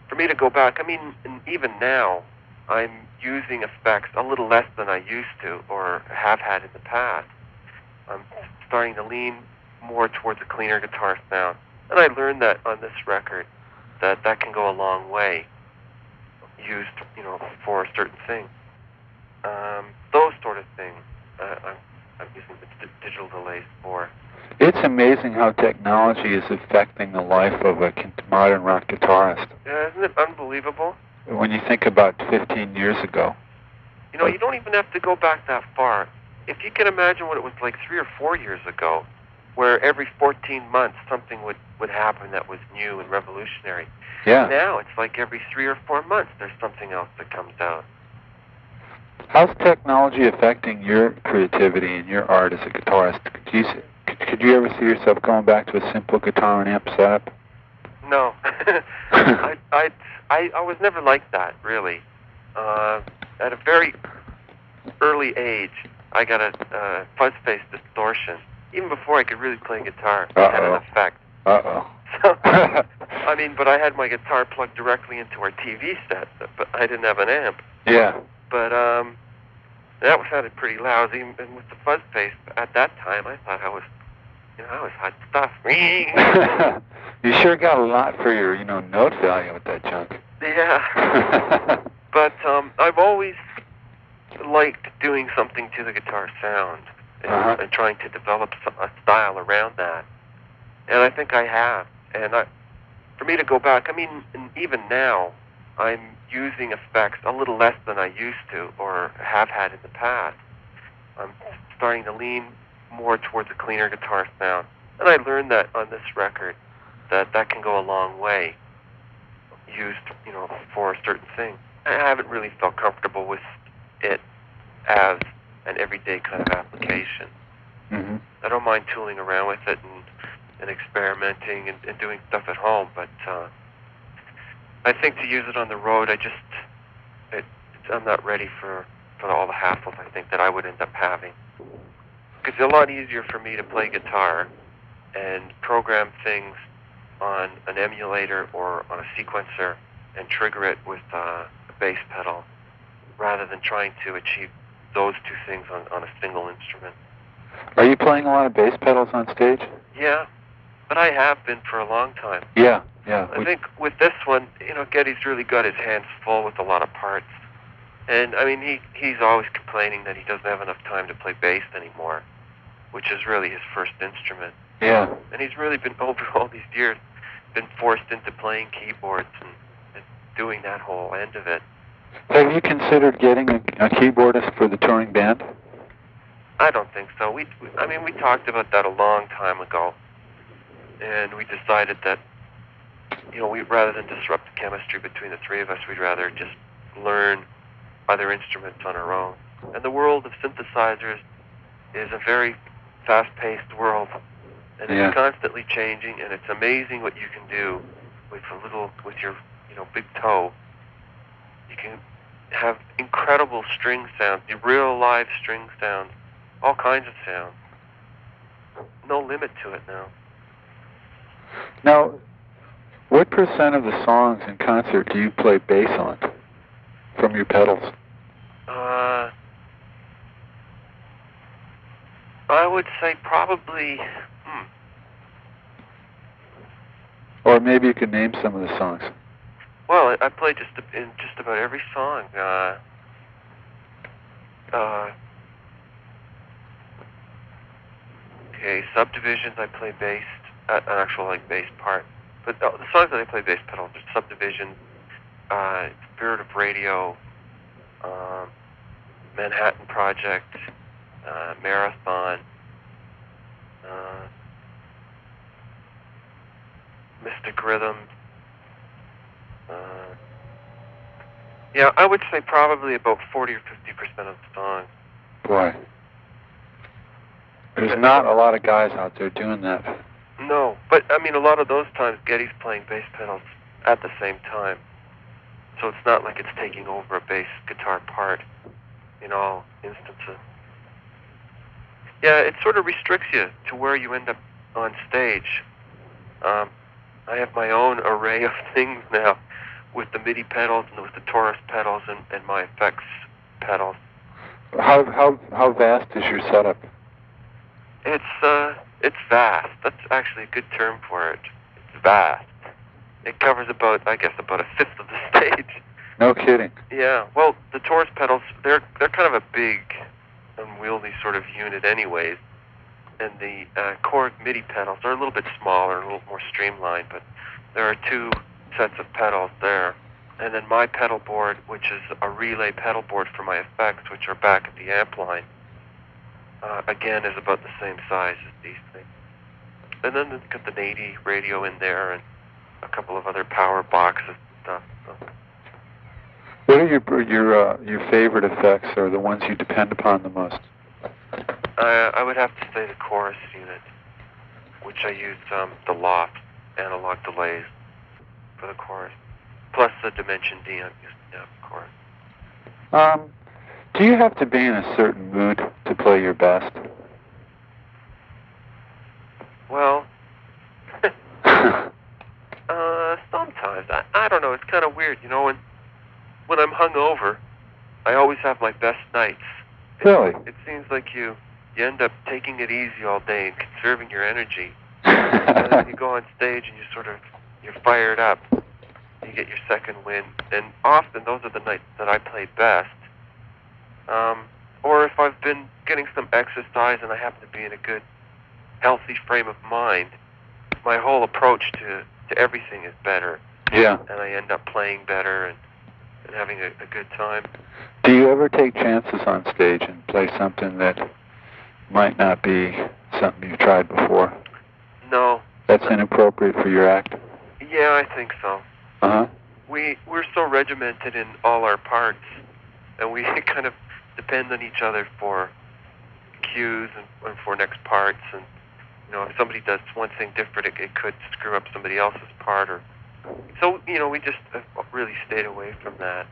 for me to go back, I mean, even now, I'm using effects a little less than I used to or have had in the past. I'm starting to lean more towards a cleaner guitar sound. And I learned that on this record, that can go a long way, used, for certain things. Those sort of things I'm using the digital delays for. It's amazing how technology is affecting the life of a modern rock guitarist. Yeah, isn't it unbelievable? When you think about 15 years ago. You know, you don't even have to go back that far. If you can imagine what it was like 3 or 4 years ago, where every 14 months something would happen that was new and revolutionary. Yeah. Now it's like every 3 or 4 months there's something else that comes out. How's technology affecting your creativity and your art as a guitarist? Could you ever see yourself going back to a simple guitar and amp setup? No. I was never like that, really. At a very early age, I got a fuzz face distortion. Even before I could really play guitar, it had an effect. So, I mean, but I had my guitar plugged directly into our TV set, but I didn't have an amp. Yeah. But that sounded pretty lousy, and with the fuzz face at that time, I thought I was hot stuff. You sure got a lot for your, note value with that junk. Yeah. But I've always liked doing something to the guitar sound and trying to develop a style around that. And I think I have. And for me to go back, I mean, even now, I'm using effects a little less than I used to or have had in the past. I'm starting to lean more towards a cleaner guitar sound. And I learned that on this record, that can go a long way, used, for certain things. I haven't really felt comfortable with it as an everyday kind of application. Mm-hmm. I don't mind tooling around with it and experimenting and doing stuff at home, but I think to use it on the road, it's I'm not ready for all the hassles I think that I would end up having. Because it's a lot easier for me to play guitar and program things on an emulator or on a sequencer and trigger it with a bass pedal rather than trying to achieve those two things on a single instrument. Are you playing a lot of bass pedals on stage? Yeah, but I have been for a long time. Yeah. I think with this one, Geddy's really got his hands full with a lot of parts. And, I mean, he's always complaining that he doesn't have enough time to play bass anymore, which is really his first instrument. Yeah. And he's really been, over all these years, been forced into playing keyboards and doing that whole end of it. Have you considered getting a keyboardist for the touring band? I don't think so. We talked about that a long time ago, and we decided that, rather than disrupt the chemistry between the three of us, we'd rather just learn other instruments on our own. And the world of synthesizers is a very fast-paced world, and it's constantly changing, and it's amazing what you can do with your big toe. You can have incredible string sounds, the real live string sounds, all kinds of sounds. No limit to it now. Now, what percent of the songs in concert do you play bass on from your pedals? I would say probably. Or maybe you could name some of the songs. Well, I play in just about every song. Okay, Subdivisions I play bass, an actual bass part. But the songs that I play bass pedals are Subdivision, Spirit of Radio, Manhattan Project, Marathon, Mystic Rhythm. I would say probably about 40 or 50% of the songs. Boy, there's not a lot of guys out there doing that. No, but I mean, a lot of those times Geddy's playing bass pedals at the same time. So it's not like it's taking over a bass guitar part in all instances. Yeah, it sort of restricts you to where you end up on stage. I have my own array of things now with the MIDI pedals and with the Taurus pedals and my effects pedals. How vast is your setup? It's vast. That's actually a good term for it. It's vast. It covers about a fifth of the stage. No kidding. Yeah. Well, the Taurus pedals, they're kind of a big, unwieldy sort of unit anyways. And the Korg MIDI pedals are a little bit smaller, a little more streamlined, but there are two sets of pedals there. And then my pedal board, which is a relay pedal board for my effects, which are back at the amp line, again, is about the same size as these things. And then they've got the Nady radio in there and a couple of other power boxes and stuff. So. What are your favorite effects, or the ones you depend upon the most? I would have to say the chorus unit, which I use the loft analog delays for the chorus, plus the Dimension D I'm using now for chorus. Do you have to be in a certain mood to play your best? Well, sometimes. I don't know. It's kind of weird, when I'm hungover, I always have my best nights. Really? It seems like you end up taking it easy all day and conserving your energy. And then you go on stage and you're fired up. You get your second wind. And often those are the nights that I play best. Or if I've been getting some exercise and I happen to be in a good, healthy frame of mind, my whole approach to everything is better. Yeah. And I end up playing better and having a good time. Do you ever take chances on stage and play something that might not be something you've tried before? No. That's inappropriate for your act? Yeah, I think so. Uh-huh. We're so regimented in all our parts, and we kind of depend on each other for cues and for next parts. And if somebody does one thing different, it could screw up somebody else's part. So we just have really stayed away from that.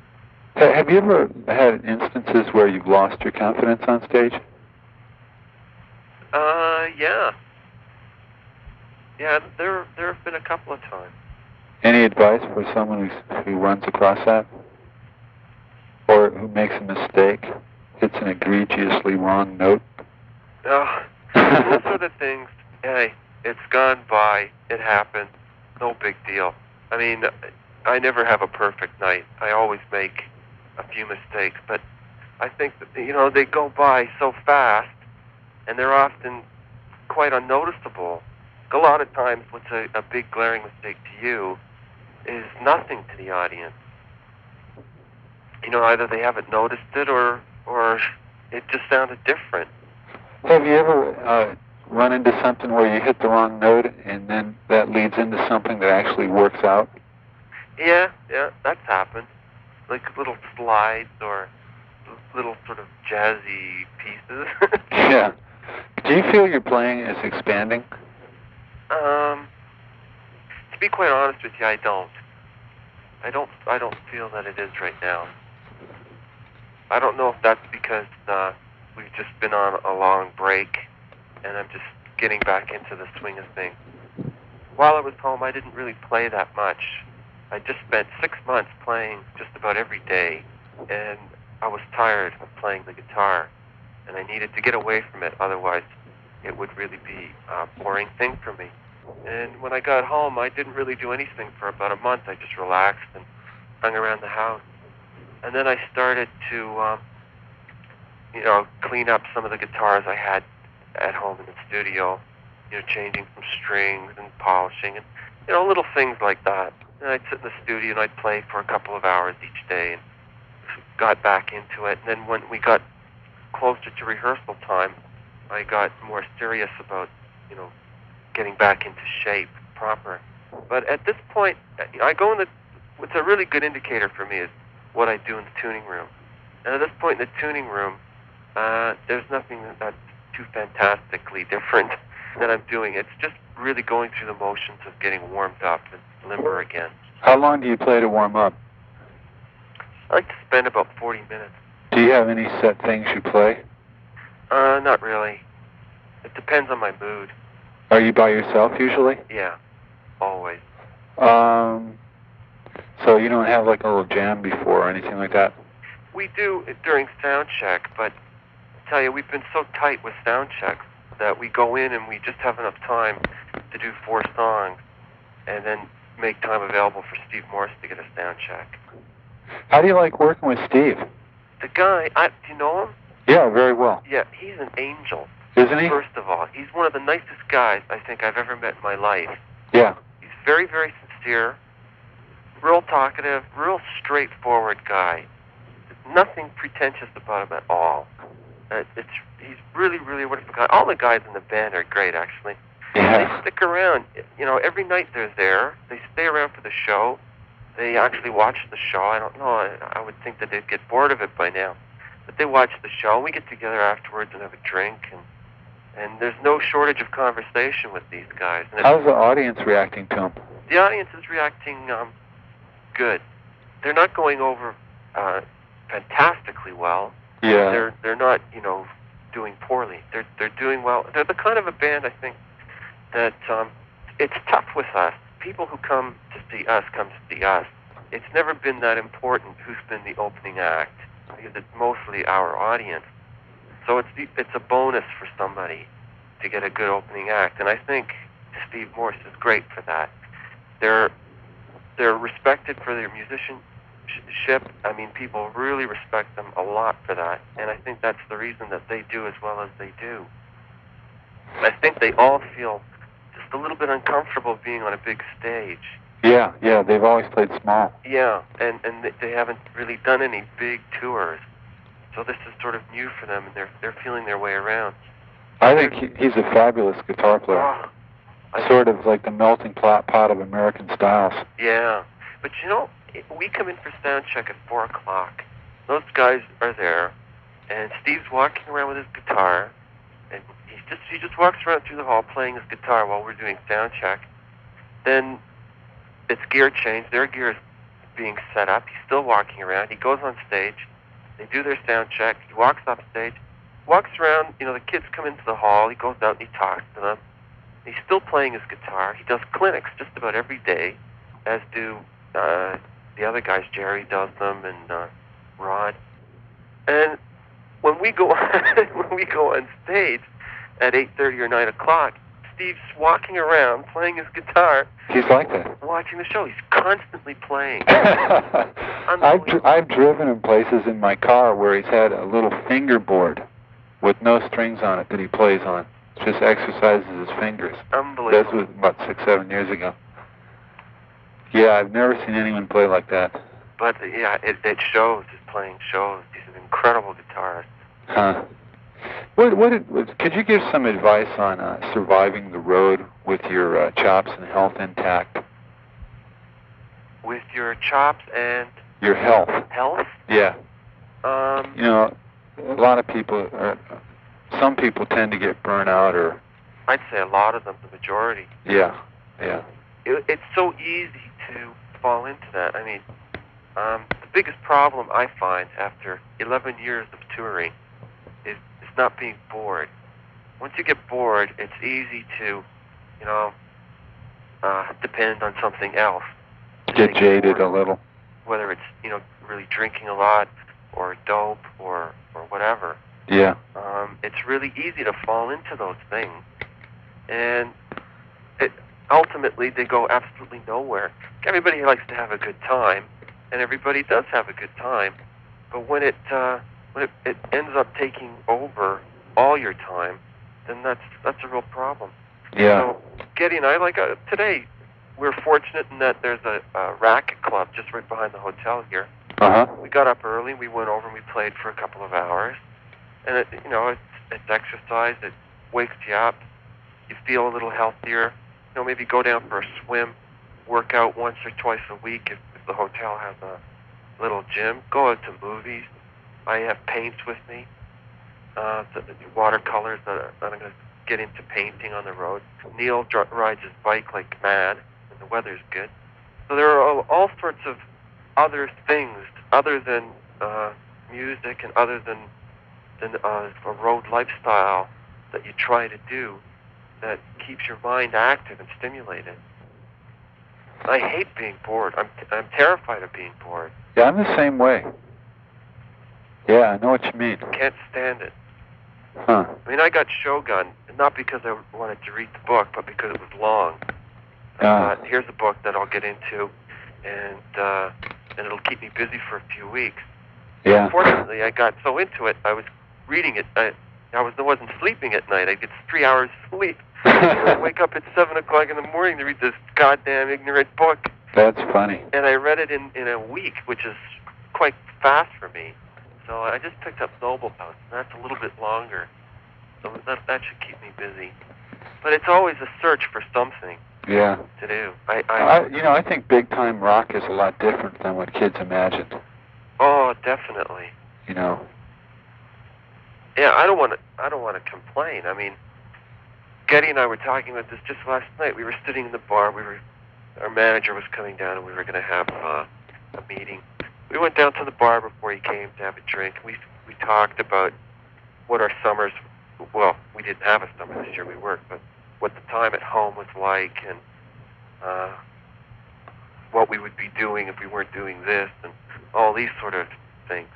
Have you ever had instances where you've lost your confidence on stage? Yeah. Yeah, there have been a couple of times. Any advice for someone who runs across that? Or who makes a mistake, hits an egregiously wrong note? Oh, those are the things, hey, it's gone by, it happened, no big deal. I mean, I never have a perfect night. I always make a few mistakes, but I think that, they go by so fast, and they're often quite unnoticeable. A lot of times, what's a big glaring mistake to you is nothing to the audience. Either they haven't noticed it or it just sounded different. Have you ever run into something where you hit the wrong note and then that leads into something that actually works out? Yeah, that's happened. Like little slides or little sort of jazzy pieces. Yeah. Do you feel your playing is expanding? To be quite honest with you, I don't. I don't feel that it is right now. I don't know if that's because we've just been on a long break, and I'm just getting back into the swing of things. While I was home, I didn't really play that much. I just spent 6 months playing just about every day, and I was tired of playing the guitar, and I needed to get away from it, otherwise it would really be a boring thing for me. And when I got home, I didn't really do anything for about a month. I just relaxed and hung around the house. And then I started to, clean up some of the guitars I had at home in the studio, changing some strings and polishing and, little things like that. And I'd sit in the studio and I'd play for a couple of hours each day and got back into it. And then when we got closer to rehearsal time, I got more serious about, getting back into shape proper. But at this point, I go in what's a really good indicator for me is what I do in the tuning room. And at this point in the tuning room, there's nothing that's too fantastically different that I'm doing. It's just really going through the motions of getting warmed up and limber again. How long do you play to warm up? I like to spend about 40 minutes. Do you have any set things you play? Not really. It depends on my mood. Are you by yourself usually? Yeah, always. So you don't have like a little jam before or anything like that? We do during sound check, but I tell you, we've been so tight with sound checks that we go in and we just have enough time to do 4 songs and then make time available for Steve Morse to get a sound check. How do you like working with Steve? The guy, do you know him? Yeah, very well. Yeah, he's an angel. Isn't he? First of all, he's one of the nicest guys I think I've ever met in my life. Yeah. He's very, very sincere, real talkative, real straightforward guy. Nothing pretentious about him at all. He's really, really a wonderful guy. All the guys in the band are great, actually. Yeah. They stick around. Every night they're there. They stay around for the show. They actually watch the show. I don't know. I would think that they'd get bored of it by now. But they watch the show. We get together afterwards and have a drink, and there's no shortage of conversation with these guys. And how's the audience reacting to him? The audience is reacting good. They're not going over fantastically well. Yeah. They're not, doing poorly. They're doing well. They're the kind of a band, I think, that it's tough with us. People who come to see us come to see us. It's never been that important who's been the opening act, because it's mostly our audience. So it's a bonus for somebody to get a good opening act, and I think Steve Morse is great for that. They're respected for their musicianship. I mean, people really respect them a lot for that, and I think that's the reason that they do as well as they do. I think they all feel just a little bit uncomfortable being on a big stage. Yeah, they've always played small. Yeah, and they haven't really done any big tours. So this is sort of new for them, and they're feeling their way around. I think he's a fabulous guitar player. Sort of like the melting pot of American styles. Yeah, but we come in for sound check at 4 o'clock. Those guys are there, and Steve's walking around with his guitar, and he just walks around through the hall playing his guitar while we're doing sound check. Then it's gear change. Their gear is being set up. He's still walking around. He goes on stage. They do their sound check. He walks off stage, walks around. The kids come into the hall. He goes out and he talks to them. He's still playing his guitar. He does clinics just about every day, as do the other guys. Jerry does them, and Rod. And when we go on stage at 8:30 or 9 o'clock, Steve's walking around playing his guitar. He's like that. Watching the show. He's constantly playing. I've driven in places in my car where he's had a little fingerboard with no strings on it that he plays on. Just exercises his fingers. Unbelievable. That was about 6-7 years ago. Yeah, I've never seen anyone play like that. But yeah, it shows. His playing shows. He's an incredible guitarist. Huh. Could you give some advice on surviving the road with your chops and health intact? With your chops and your health? Health? Yeah. A lot of people, some people tend to get burnt out, or I'd say a lot of them, the majority. Yeah. It's so easy to fall into that. I mean, the biggest problem I find after 11 years of touring is not being bored. Once you get bored, it's easy to, depend on something else. Get jaded a little. Whether it's, really drinking a lot, or dope, or whatever. Yeah. It's really easy to fall into those things. And ultimately, they go absolutely nowhere. Everybody likes to have a good time, and everybody does have a good time. But when it ends up taking over all your time, then that's a real problem. Yeah. So Geddy and I, today, we're fortunate in that there's a racket club just right behind the hotel here. Uh-huh. We got up early, we went over and we played for a couple of hours. And it's exercise, it wakes you up, you feel a little healthier. Maybe go down for a swim, work out once or twice a week if the hotel has a little gym. Go out to movies. I have paints with me, the watercolors that I'm going to get into painting on the road. Neil rides his bike like mad, and the weather's good. So there are all sorts of other things other than music and other than a road lifestyle that you try to do that keeps your mind active and stimulated. I hate being bored. I'm terrified of being bored. Yeah, I'm the same way. Yeah, I know what you mean. Can't stand it. Huh. I mean, I got Shogun, not because I wanted to read the book, but because it was long. Here's a book that I'll get into, and it'll keep me busy for a few weeks. Yeah. Unfortunately, I got so into it, I was reading it. I wasn't sleeping at night. I get 3 hours sleep. I wake up at 7 o'clock in the morning to read this goddamn ignorant book. That's funny. And I read it in a week, which is quite fast for me. So I just picked up Noble House, and that's a little bit longer. So that should keep me busy. But it's always a search for something to do. I think big time rock is a lot different than what kids imagined. Oh, definitely. Yeah, I don't want to complain. I mean, Geddy and I were talking about this just last night. We were sitting in the bar. Our manager was coming down, and we were going to have a meeting. We went down to the bar before he came to have a drink. We talked about what our summers. Well, we didn't have a summer this year. We worked, but what the time at home was like, and what we would be doing if we weren't doing this, and all these sort of things.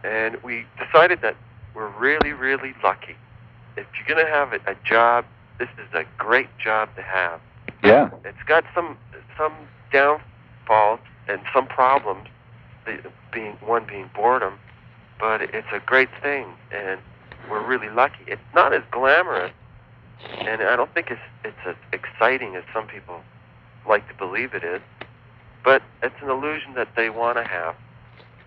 And we decided that we're really, really lucky. If you're going to have a job, this is a great job to have. Yeah. It's got some downfalls and some problems, being boredom, but it's a great thing, and we're really lucky. It's not as glamorous, and I don't think it's as exciting as some people like to believe it is, but it's an illusion that they want to have.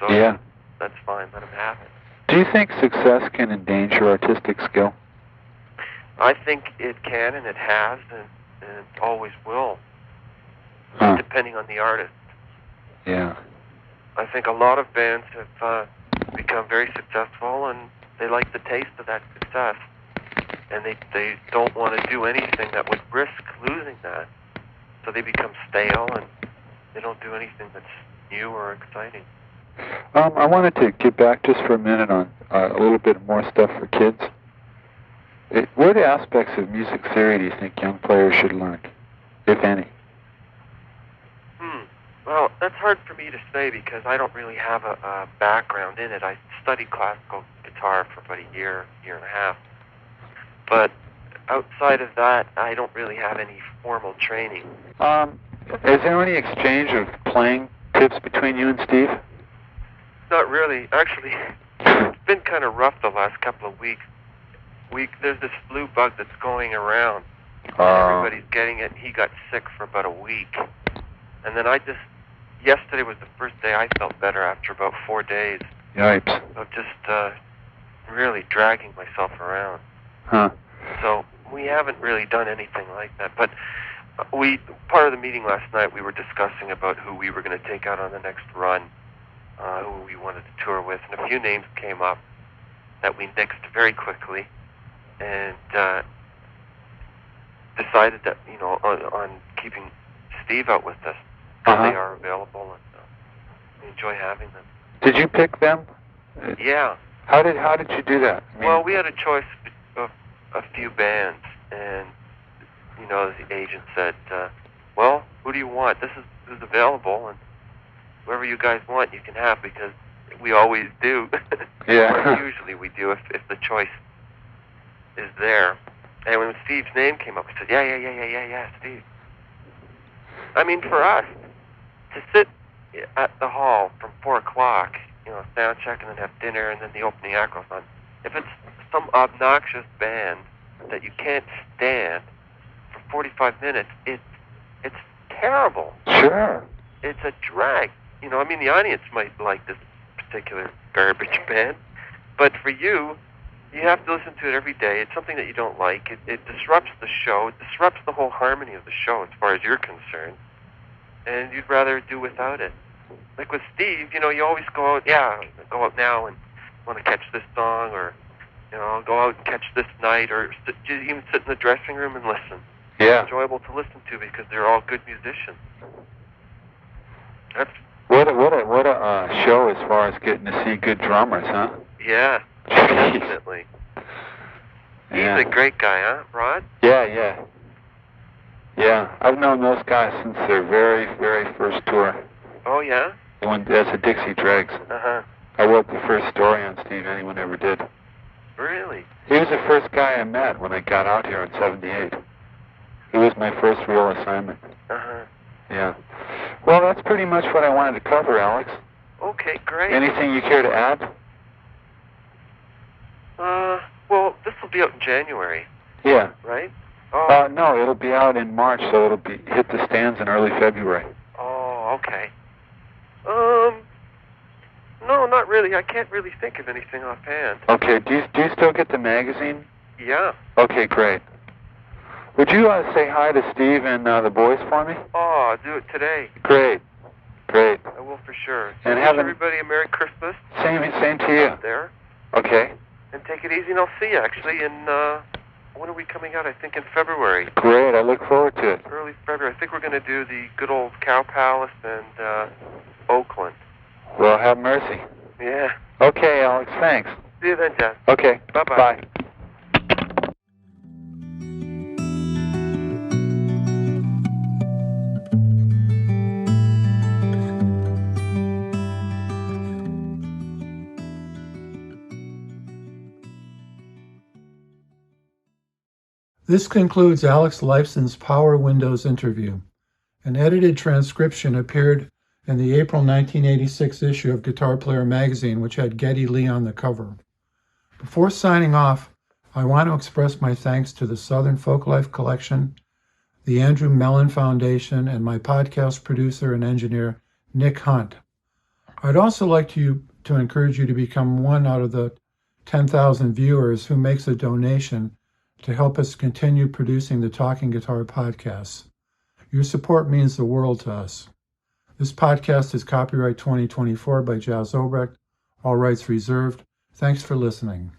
So yeah. That's fine. Let them have it. Do you think success can endanger artistic skill? I think it can, and it has, and it always will, depending on the artist. Yeah. I think a lot of bands have become very successful, and they like the taste of that success, and they don't want to do anything that would risk losing that. So they become stale, and they don't do anything that's new or exciting? I wanted to get back just for a minute on a little bit more stuff for kids. What aspects of music theory do you think young players should learn, if any? Well, that's hard for me to say because I don't really have a background in it. I studied classical guitar for about a year and a half. But outside of that, I don't really have any formal training. Is there any exchange of playing tips between you and Steve? Not really. Actually, it's been kind of rough the last couple of weeks. There's this flu bug that's going around. And everybody's getting it. He got sick for about a week. And then yesterday was the first day I felt better after about 4 days. Yipes. Of just really dragging myself around. Huh. So we haven't really done anything like that. But part of the meeting last night, we were discussing about who we were going to take out on the next run, who we wanted to tour with, and a few names came up that we nixed very quickly, and decided that on keeping Steve out with us. They are available, and we enjoy having them. Did you pick them? Yeah. How did you do that? Well, we had a choice of a few bands, and the agent said, "Well, who do you want? This is available, and whoever you guys want, you can have because we always do." Yeah. Or usually we do if the choice is there. And when Steve's name came up, we said, "Yeah, Steve." I mean, for us to sit at the hall from 4 o'clock, sound check and then have dinner and then the opening act goes on. If it's some obnoxious band that you can't stand for 45 minutes, it's terrible. Sure. It's a drag. The audience might like this particular garbage band, but for you have to listen to it every day. It's something that you don't like. It disrupts the show. It disrupts the whole harmony of the show as far as you're concerned, and you'd rather do without it. Like with Steve, you always go out now and want to catch this song, or go out and catch this night, or even sit in the dressing room and listen. Yeah. It's enjoyable to listen to because they're all good musicians. That's what a show as far as getting to see good drummers, huh? Yeah, definitely. Yeah. He's a great guy, huh, Rod? Yeah. I've known those guys since their very, very first tour. Oh, yeah? That's the Dixie Dregs. Uh-huh. I wrote the first story on Steve anyone ever did. Really? He was the first guy I met when I got out here in '78. He was my first real assignment. Uh-huh. Yeah. Well, that's pretty much what I wanted to cover, Alex. Okay, great. Anything you care to add? Well, this will be out in January. Yeah. Right? Oh. No, it'll be out in March, so it'll hit the stands in early February. Oh, okay. No, not really. I can't really think of anything offhand. Okay, do you still get the magazine? Yeah. Okay, great. Would you say hi to Steve and the boys for me? Oh, I'll do it today. Great. I will for sure. So and wish everybody a Merry Christmas. Same to you. Out there. Okay. And take it easy, and I'll see you, actually, in, when are we coming out? I think in February. Great, I look forward to it. Early February. I think we're going to do the good old Cow Palace and Oakland. Well, have mercy. Yeah. Okay, Alex, thanks. See you then, Jeff. Okay. Bye-bye. Bye. This concludes Alex Lifeson's Power Windows interview. An edited transcription appeared in the April 1986 issue of Guitar Player magazine, which had Geddy Lee on the cover. Before signing off, I want to express my thanks to the Southern Folklife Collection, the Andrew Mellon Foundation, and my podcast producer and engineer, Nick Hunt. I'd also like to encourage you to become one out of the 10,000 viewers who makes a donation to help us continue producing the Talking Guitar podcasts. Your support means the world to us. This podcast is copyright 2024 by Jazz Obrecht, all rights reserved. Thanks for listening.